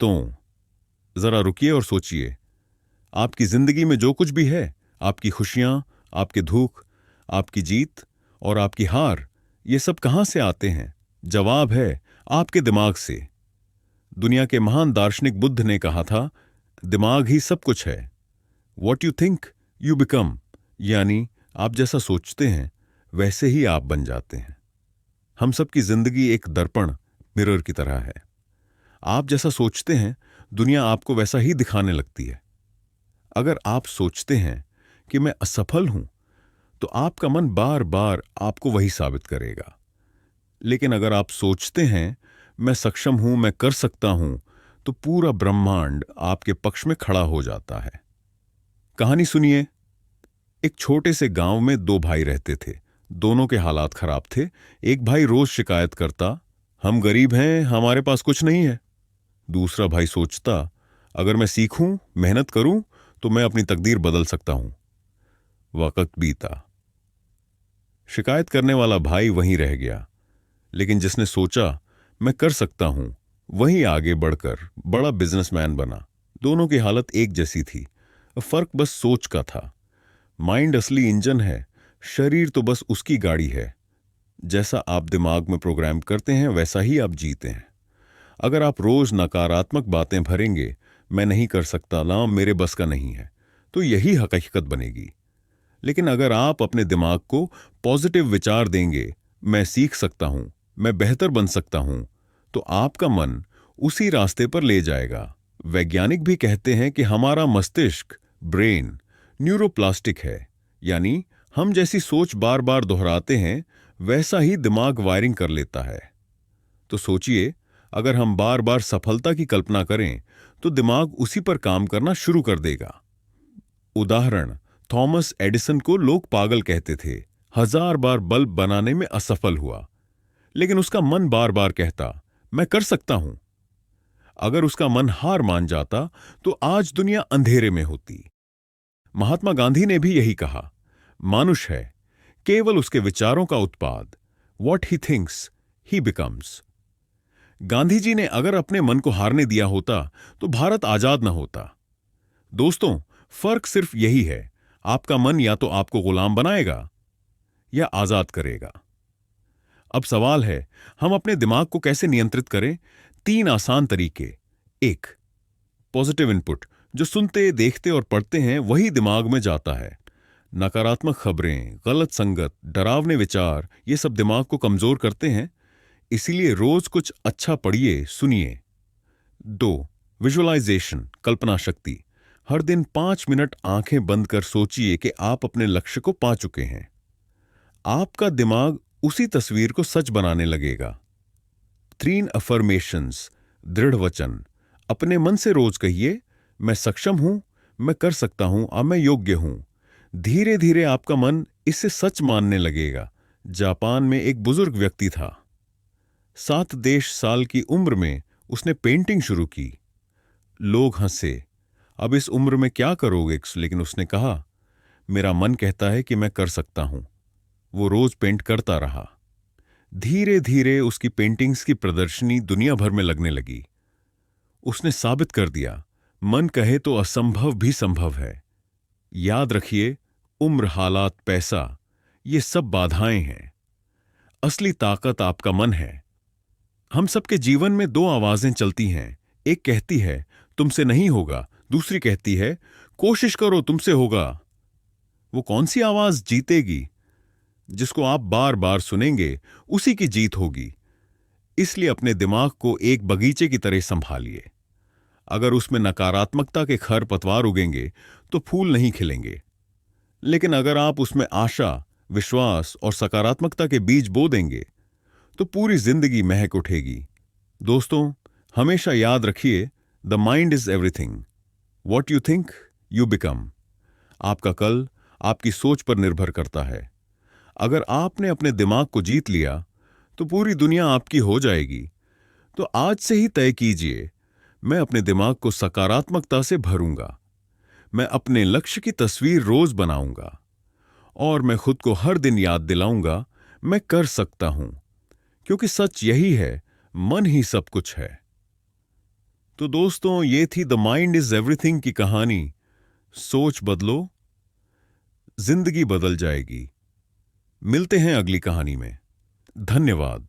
दोस्तों, जरा रुकिए और सोचिए, आपकी जिंदगी में जो कुछ भी है, आपकी खुशियां, आपके दुख, आपकी जीत और आपकी हार, ये सब कहां से आते हैं? जवाब है आपके दिमाग से। दुनिया के महान दार्शनिक बुद्ध ने कहा था, दिमाग ही सब कुछ है। What you think you become, यानी आप जैसा सोचते हैं वैसे ही आप बन जाते हैं। हम सबकी जिंदगी एक दर्पण, मिरर की तरह है। आप जैसा सोचते हैं दुनिया आपको वैसा ही दिखाने लगती है। अगर आप सोचते हैं कि मैं असफल हूं, तो आपका मन बार बार आपको वही साबित करेगा। लेकिन अगर आप सोचते हैं मैं सक्षम हूं, मैं कर सकता हूं, तो पूरा ब्रह्मांड आपके पक्ष में खड़ा हो जाता है। कहानी सुनिए। एक छोटे से गांव में दो भाई रहते थे। दोनों के हालात खराब थे। एक भाई रोज शिकायत करता, हम गरीब हैं, हमारे पास कुछ नहीं है। दूसरा भाई सोचता, अगर मैं सीखूं, मेहनत करूं, तो मैं अपनी तकदीर बदल सकता हूं। वक्त बीता। शिकायत करने वाला भाई वहीं रह गया, लेकिन जिसने सोचा मैं कर सकता हूं, वहीं आगे बढ़कर बड़ा बिजनेसमैन बना। दोनों की हालत एक जैसी थी, फर्क बस सोच का था। माइंड असली इंजन है, शरीर तो बस उसकी गाड़ी है। जैसा आप दिमाग में प्रोग्राम करते हैं वैसा ही आप जीते हैं। अगर आप रोज नकारात्मक बातें भरेंगे, मैं नहीं कर सकता, ना मेरे बस का नहीं है, तो यही हकीकत बनेगी। लेकिन अगर आप अपने दिमाग को पॉजिटिव विचार देंगे, मैं सीख सकता हूं, मैं बेहतर बन सकता हूं, तो आपका मन उसी रास्ते पर ले जाएगा। वैज्ञानिक भी कहते हैं कि हमारा मस्तिष्क, ब्रेन, न्यूरोप्लास्टिक है, यानी हम जैसी सोच बार बार दोहराते हैं वैसा ही दिमाग वायरिंग कर लेता है। तो सोचिए, अगर हम बार बार सफलता की कल्पना करें तो दिमाग उसी पर काम करना शुरू कर देगा। उदाहरण, थॉमस एडिसन को लोग पागल कहते थे। 1000 बार बल्ब बनाने में असफल हुआ, लेकिन उसका मन बार बार कहता, मैं कर सकता हूं। अगर उसका मन हार मान जाता तो आज दुनिया अंधेरे में होती। महात्मा गांधी ने भी यही कहा, मनुष्य है केवल उसके विचारों का उत्पाद। What he thinks he becomes. Gandhi ji ने अगर अपने मन को हारने दिया होता तो भारत आजाद न होता। दोस्तों, फर्क सिर्फ यही है, आपका मन या तो आपको गुलाम बनाएगा या आजाद करेगा। अब सवाल है, हम अपने दिमाग को कैसे नियंत्रित करें? 3 आसान तरीके। 1, पॉजिटिव इनपुट। जो सुनते, देखते और पढ़ते हैं वही दिमाग में जाता है। नकारात्मक खबरें, गलत संगत, डरावने विचार, ये सब दिमाग को कमजोर करते हैं। इसीलिए रोज कुछ अच्छा पढ़िए, सुनिए। 2, विजुअलाइजेशन, कल्पना शक्ति। हर दिन 5 मिनट आंखें बंद कर सोचिए कि आप अपने लक्ष्य को पा चुके हैं। आपका दिमाग उसी तस्वीर को सच बनाने लगेगा। 3 अफर्मेशंस, दृढ़ वचन। अपने मन से रोज कहिए, मैं सक्षम हूं, मैं कर सकता हूं और मैं योग्य हूं। धीरे धीरे आपका मन इसे सच मानने लगेगा। जापान में एक बुजुर्ग व्यक्ति था। 7 देश साल की उम्र में उसने पेंटिंग शुरू की। लोग हंसे, अब इस उम्र में क्या करोगे? लेकिन उसने कहा, मेरा मन कहता है कि मैं कर सकता हूं। वो रोज पेंट करता रहा। धीरे धीरे उसकी पेंटिंग्स की प्रदर्शनी दुनिया भर में लगने लगी। उसने साबित कर दिया, मन कहे तो असंभव भी संभव है। याद रखिए, उम्र, हालात, पैसा, ये सब बाधाएं हैं। असली ताकत आपका मन है। हम सबके जीवन में 2 आवाजें चलती हैं। एक कहती है, तुमसे नहीं होगा। दूसरी कहती है, कोशिश करो, तुमसे होगा। वो कौन सी आवाज जीतेगी? जिसको आप बार बार सुनेंगे उसी की जीत होगी। इसलिए अपने दिमाग को एक बगीचे की तरह संभालिए। अगर उसमें नकारात्मकता के खरपतवार उगेंगे तो फूल नहीं खिलेंगे, लेकिन अगर आप उसमें आशा, विश्वास और सकारात्मकता के बीज बो देंगे तो पूरी जिंदगी महक उठेगी। दोस्तों, हमेशा याद रखिए, the mind is everything. What you think you become. आपका कल आपकी सोच पर निर्भर करता है। अगर आपने अपने दिमाग को जीत लिया तो पूरी दुनिया आपकी हो जाएगी। तो आज से ही तय कीजिए, मैं अपने दिमाग को सकारात्मकता से भरूंगा। मैं अपने लक्ष्य की तस्वीर रोज बनाऊंगा और मैं खुद को हर दिन याद दिलाऊंगा, मैं कर सकता हूं। क्योंकि सच यही है, मन ही सब कुछ है। तो दोस्तों, ये थी द माइंड इज एवरीथिंग की कहानी। सोच बदलो, जिंदगी बदल जाएगी। मिलते हैं अगली कहानी में। धन्यवाद।